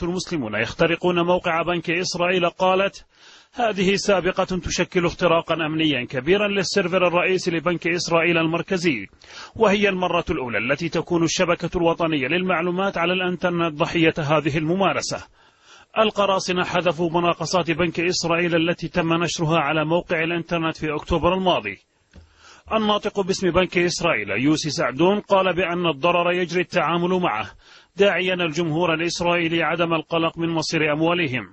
المسلمون يخترقون موقع بنك إسرائيل قالت: هذه سابقة تشكل اختراقا أمنيا كبيرا للسيرفر الرئيسي لبنك إسرائيل المركزي، وهي المرة الأولى التي تكون الشبكة الوطنية للمعلومات على الإنترنت ضحية هذه الممارسة. القراصنة حذفوا مناقصات بنك إسرائيل التي تم نشرها على موقع الإنترنت في أكتوبر الماضي. الناطق باسم بنك إسرائيل يوسي سعدون قال بأن الضرر يجري التعامل معه، داعيا الجمهور الإسرائيلي عدم القلق من مصير أموالهم.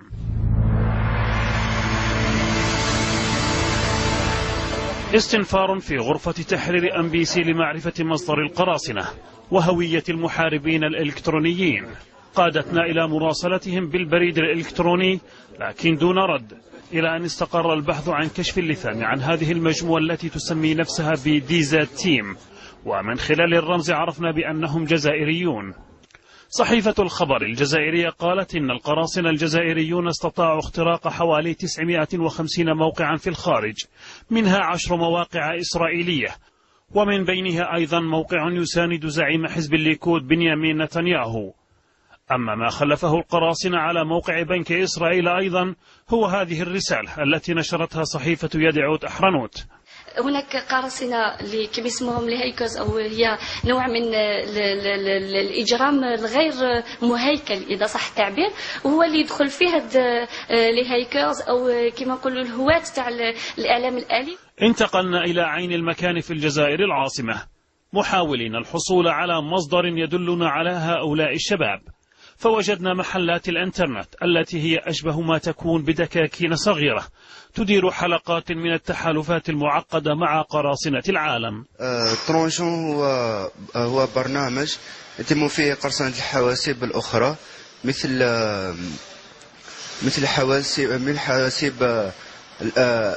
استنفار في غرفة تحرير MBC لمعرفة مصدر القراصنة وهوية المحاربين الإلكترونيين قادتنا إلى مراسلتهم بالبريد الإلكتروني لكن دون رد، إلى أن استقر البحث عن كشف اللثام عن هذه المجموعة التي تسمي نفسها بديزا تيم، ومن خلال الرمز عرفنا بأنهم جزائريون. صحيفة الخبر الجزائرية قالت إن القراصنة الجزائريون استطاعوا اختراق حوالي 950 موقعا في الخارج، منها 10 مواقع إسرائيلية، ومن بينها أيضا موقع يساند زعيم حزب الليكود بنيامين نتنياهو. أما ما خلفه القراصنة على موقع بنك إسرائيل أيضا هو هذه الرسالة التي نشرتها صحيفة يدعوت أحرنوت. هناك قراصنة اللي كما يسموهم الهايكرز، أو هي نوع من الإجرام الغير مهيكل إذا صح التعبير، وهو اللي يدخل فيه الهايكرز أو كما نقولوا الهواة تاع الإعلام الآلي. انتقلنا إلى عين المكان في الجزائر العاصمة محاولين الحصول على مصدر يدلنا على هؤلاء الشباب، فوجدنا محلات الانترنت التي هي أشبه ما تكون بدكاكين صغيرة تدير حلقات من التحالفات المعقدة مع قراصنة العالم. ترونشون هو برنامج يتم فيه قرصنة الحواسيب الأخرى مثل حواسيب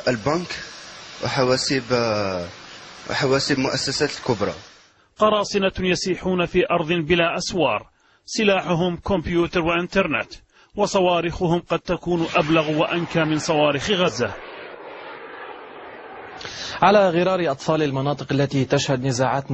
البنك وحواسيب مؤسسات الكبرى. قراصنة يسيحون في أرض بلا أسوار، سلاحهم كمبيوتر وإنترنت، وصواريخهم قد تكون أبلغ وأنكى من صواريخ غزة. على غرار أطفال المناطق التي تشهد نزاعات